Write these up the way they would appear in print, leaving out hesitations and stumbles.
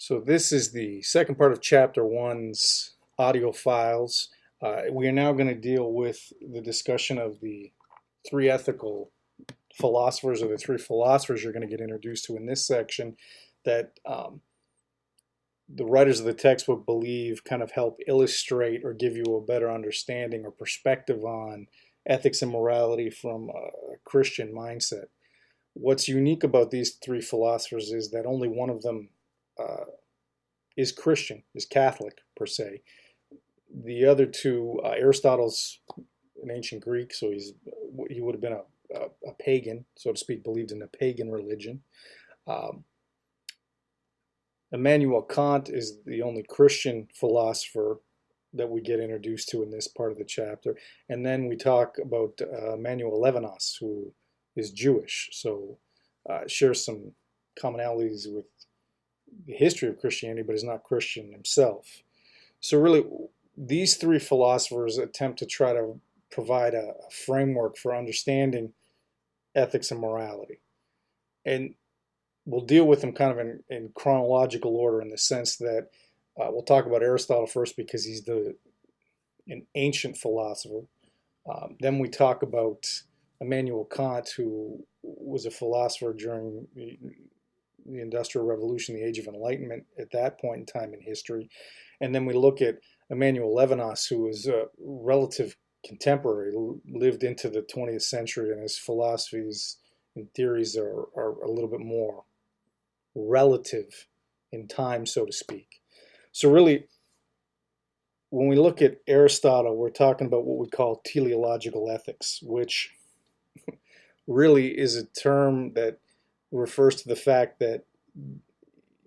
So this is the second part of Chapter 1's audio files. We are now going to deal with the discussion of the three ethical philosophers, or the three philosophers you're going to get introduced to in this section that the writers of the textbook believe kind of help illustrate or give you a better understanding or perspective on ethics and morality from a Christian mindset. What's unique about these three philosophers is that only one of them is Christian, is Catholic per se. The other two, Aristotle's an ancient Greek, so he would have been a pagan, so to speak, believed in a pagan religion. Immanuel Kant is the only Christian philosopher that we get introduced to in this part of the chapter. And then we talk about Emmanuel Levinas, who is Jewish, so shares some commonalities with the history of Christianity, but is not Christian himself. So really, these three philosophers attempt to try to provide a framework for understanding ethics and morality. And we'll deal with them kind of in chronological order, in the sense that we'll talk about Aristotle first because he's an ancient philosopher. Then we talk about Immanuel Kant, who was a philosopher during the Industrial Revolution, the Age of Enlightenment, at that point in time in history. And then we look at Emmanuel Levinas, who was a relative contemporary, lived into the 20th century, and his philosophies and theories are a little bit more relative in time, so to speak. So really, when we look at Aristotle, we're talking about what we call teleological ethics, which really is a term that refers to the fact that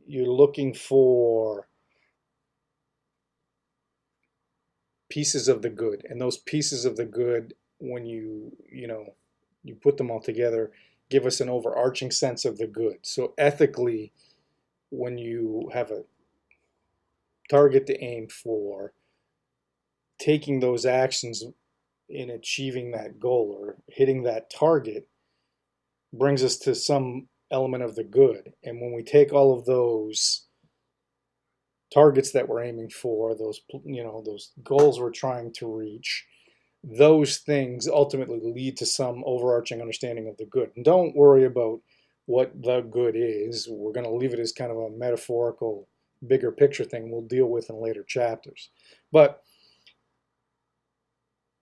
you're looking for pieces of the good, and those pieces of the good, when you put them all together, give us an overarching sense of the good. So ethically, when you have a target to aim for, taking those actions in achieving that goal or hitting that target brings us to some element of the good. And when we take all of those targets that we're aiming for, those goals we're trying to reach, those things ultimately lead to some overarching understanding of the good. And don't worry about what the good is. We're going to leave it as kind of a metaphorical, bigger picture thing we'll deal with in later chapters. But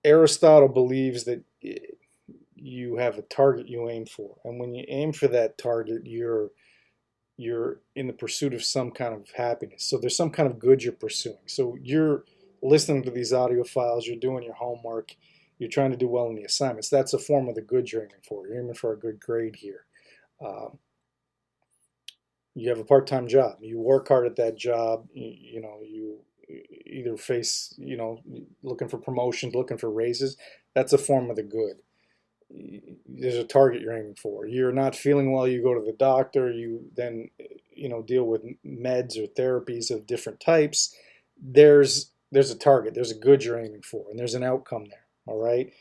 Aristotle believes that you have a target you aim for, and when you aim for that target, you're in the pursuit of some kind of happiness. So there's some kind of good you're pursuing. So you're listening to these audio files, you're doing your homework, you're trying to do well in the assignments. That's a form of the good you're aiming for. You're aiming for a good grade here. You have a part-time job. You work hard at that job. You either face, looking for promotions, looking for raises. That's a form of the good. There's a target you're aiming for. You're not feeling well, you go to the doctor, you then deal with meds or therapies of different types. There's a target, there's a good you're aiming for, and there's an outcome there. All right.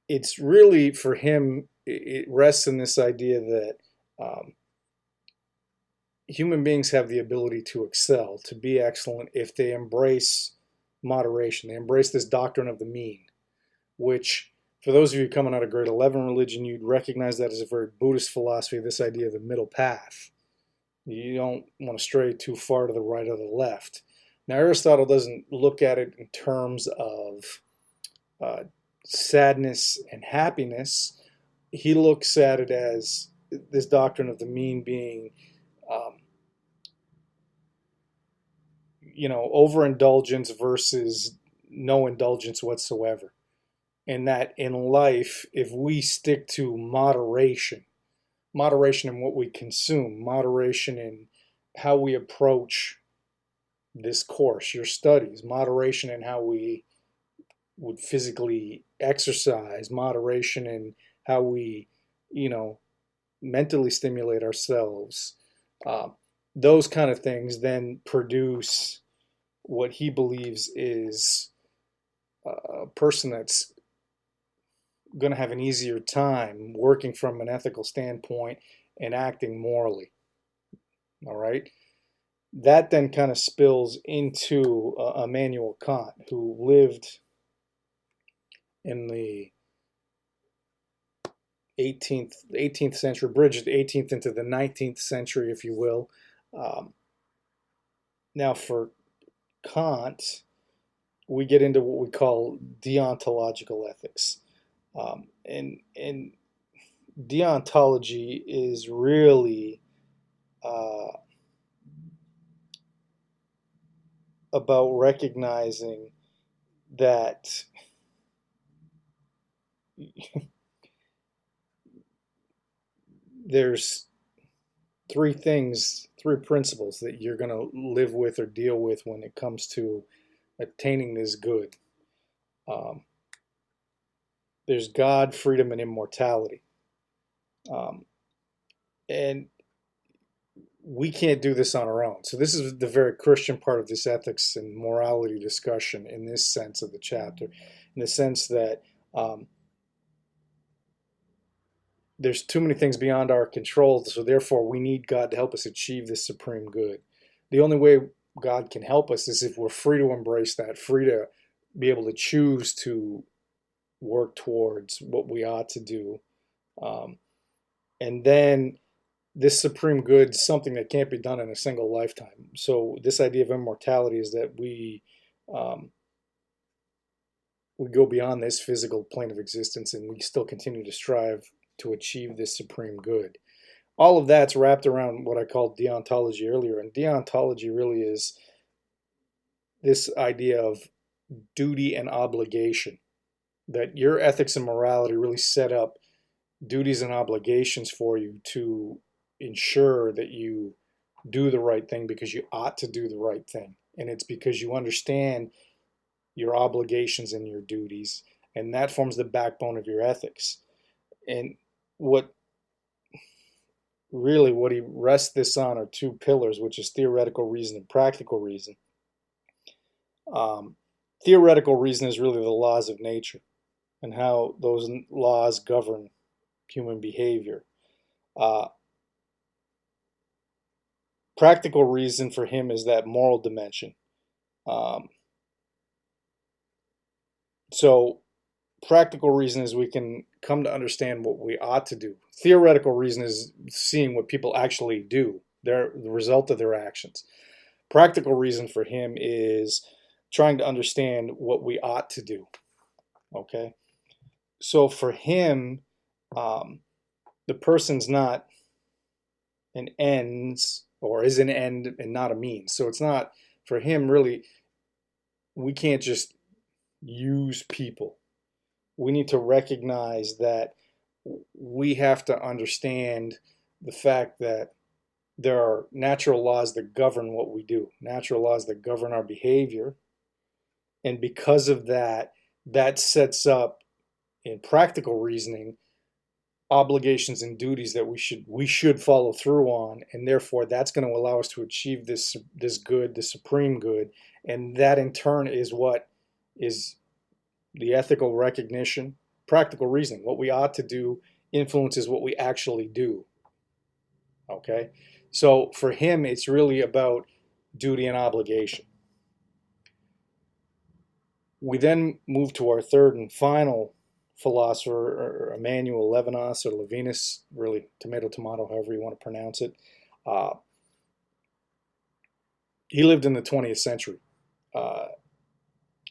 It's really, for him, it rests in this idea that human beings have the ability to excel, to be excellent, if they embrace moderation. They embrace this doctrine of the mean, which, for those of you coming out of grade 11 religion, you'd recognize that as a very Buddhist philosophy, this idea of the middle path. You don't want to stray too far to the right or the left. Now, Aristotle doesn't look at it in terms of sadness and happiness. He looks at it as this doctrine of the mean being overindulgence versus no indulgence whatsoever. And that in life, if we stick to moderation in what we consume, moderation in how we approach this course, your studies, moderation in how we would physically exercise, moderation in how we, mentally stimulate ourselves, those kind of things then produce what he believes is a person that's going to have an easier time working from an ethical standpoint and acting morally. All right. That then kind of spills into Immanuel Kant, who lived in the 18th century, bridged the 18th into the 19th century, if you will. Um, Now, for Kant, we get into what we call deontological ethics. And deontology is really uh, about recognizing that there's three principles that you're going to live with or deal with when it comes to attaining this good. Um, there's God, freedom, and immortality. Um, and we can't do this on our own. So this is the very Christian part of this ethics and morality discussion in this sense of the chapter, in the sense that there's too many things beyond our control, so therefore we need God to help us achieve this supreme good. The only way God can help us is if we're free to embrace that, free to be able to choose to work towards what we ought to do. Um, and then this supreme good is something that can't be done in a single lifetime. So this idea of immortality is that we go beyond this physical plane of existence and we still continue to strive to achieve this supreme good. All of that's wrapped around what I called deontology earlier. And deontology really is this idea of duty and obligation, that your ethics and morality really set up duties and obligations for you to ensure that you do the right thing because you ought to do the right thing. And it's because you understand your obligations and your duties. And that forms the backbone of your ethics. And what what he rests this on are two pillars, which is theoretical reason and practical reason. Um, Theoretical reason is really the laws of nature and how those laws govern human behavior. Uh, Practical reason for him is that moral dimension. Um, so practical reason is we can come to understand what we ought to do. Theoretical reason is seeing what people actually do, the result of their actions. Practical reason for him is trying to understand what we ought to do. Okay, so for him, the person's not an ends or is an end and not a means. So it's not for him really. We can't just use people. We need to recognize that we have to understand the fact that there are natural laws that govern what we do, natural laws that govern our behavior. And because of that, that sets up in practical reasoning obligations and duties that we should follow through on, and therefore that's going to allow us to achieve this good, the supreme good, and that in turn is what is the ethical recognition. Practical reasoning, what we ought to do influences what we actually do. Okay, so for him it's really about duty and obligation. We then move to our third and final philosopher, or Emmanuel Levinas or Levinas, really tomato tomato, however you want to pronounce it. Uh, he lived in the 20th century. Uh,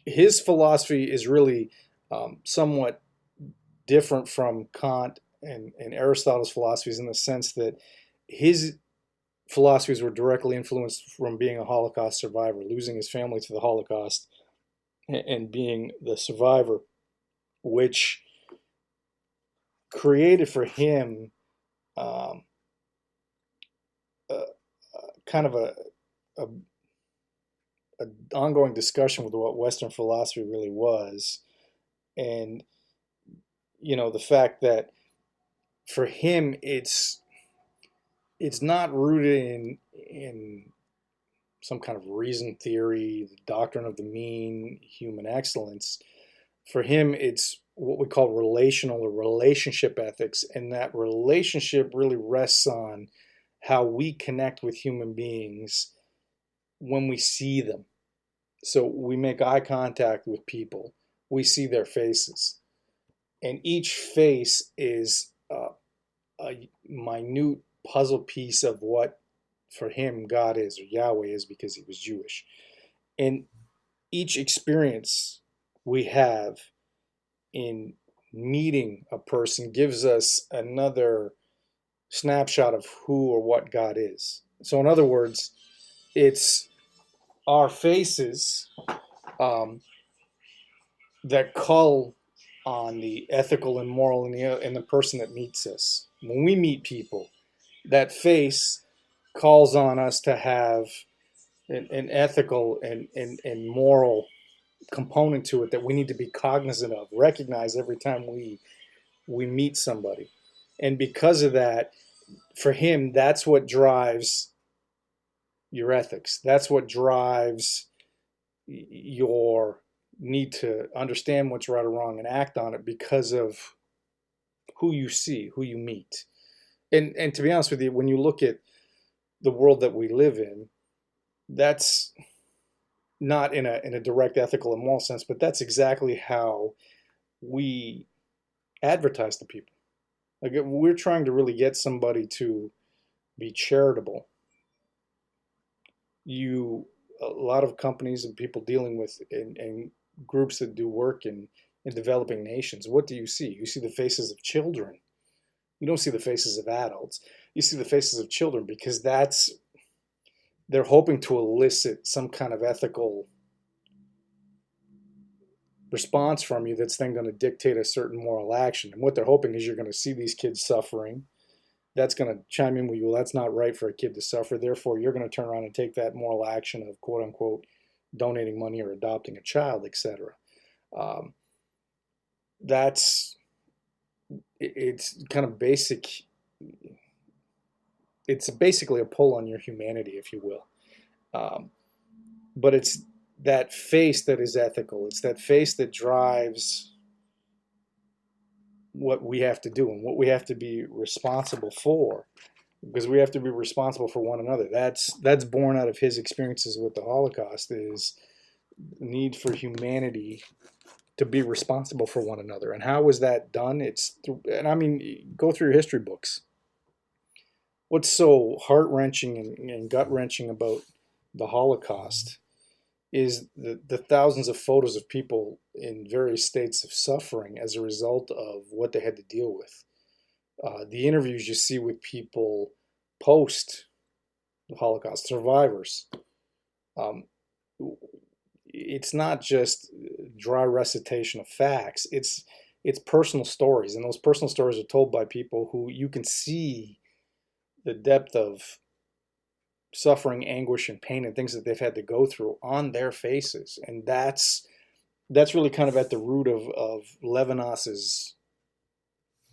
his philosophy is really somewhat different from Kant and Aristotle's philosophies in the sense that his philosophies were directly influenced from being a Holocaust survivor, losing his family to the Holocaust and being the survivor, which created for him um, kind of a, a ongoing discussion with what Western philosophy really was, and the fact that for him it's not rooted in some kind of reason theory, the doctrine of the mean, human excellence. For him, it's what we call relational or relationship ethics, and that relationship really rests on how we connect with human beings when we see them. So we make eye contact with people, we see their faces, and each face is a minute puzzle piece of what for him God is, or Yahweh is, because he was Jewish. And each experience we have in meeting a person gives us another snapshot of who or what God is. So in other words, it's our faces that call on the ethical and moral in the person that meets us. When we meet people, that face calls on us to have an ethical and moral component to it that we need to be cognizant of, recognize every time we meet somebody. And because of that, for him, that's what drives your ethics. That's what drives your need to understand what's right or wrong and act on it, because of who you see, who you meet. And to be honest with you, when you look at the world that we live in, that's not in a direct ethical and moral sense, but that's exactly how we advertise to people. Like, we're trying to really get somebody to be charitable. A lot of companies and people dealing with and groups that do work in developing nations, what do you see? You see the faces of children. You don't see the faces of adults. You see the faces of children, because they're hoping to elicit some kind of ethical response from you that's then going to dictate a certain moral action. And what they're hoping is you're going to see these kids suffering. That's going to chime in with you. Well, that's not right for a kid to suffer. Therefore, you're going to turn around and take that moral action of, quote unquote, donating money or adopting a child, etc. It's kind of basic. It's basically a pull on your humanity, if you will. But it's that face that is ethical. It's that face that drives what we have to do and what we have to be responsible for, because we have to be responsible for one another. That's born out of his experiences with the Holocaust, is the need for humanity to be responsible for one another. And how was that done? And I mean, go through your history books. What's so heart-wrenching and gut-wrenching about the Holocaust is the thousands of photos of people in various states of suffering as a result of what they had to deal with. The interviews you see with people post the Holocaust, survivors. It's not just dry recitation of facts. It's personal stories, and those personal stories are told by people who you can see the depth of suffering, anguish, and pain, and things that they've had to go through on their faces. And that's really kind of at the root of Levinas's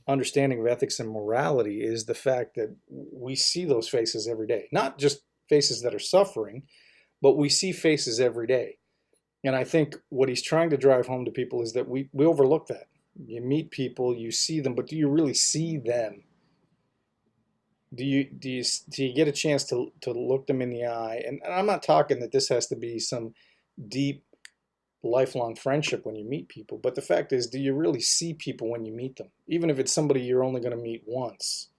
understanding of ethics and morality, is the fact that we see those faces every day. Not just faces that are suffering, but we see faces every day. And I think what he's trying to drive home to people is that we overlook that. You meet people, you see them, but do you really see them? Do you get a chance to look them in the eye? And I'm not talking that this has to be some deep, lifelong friendship when you meet people, but the fact is, do you really see people when you meet them? Even if it's somebody you're only going to meet once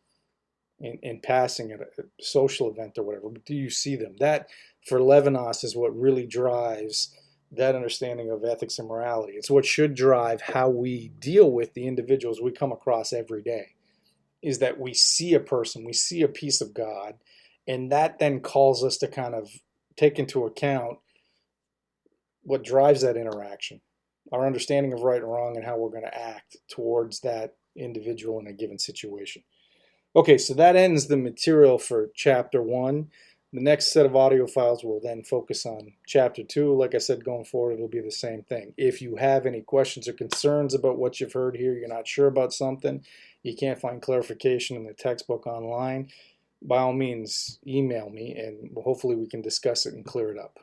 in passing at a social event or whatever, but do you see them? That, for Levinas, is what really drives that understanding of ethics and morality. It's what should drive how we deal with the individuals we come across every day, is that we see a person, we see a piece of God, and that then calls us to kind of take into account what drives that interaction, our understanding of right and wrong, and how we're going to act towards that individual in a given situation. Okay, so that ends the material for Chapter 1. The next set of audio files will then focus on Chapter 2. Like I said, going forward, it'll be the same thing. If you have any questions or concerns about what you've heard here, you're not sure about something, you can't find clarification in the textbook online, by all means, email me, and hopefully we can discuss it and clear it up.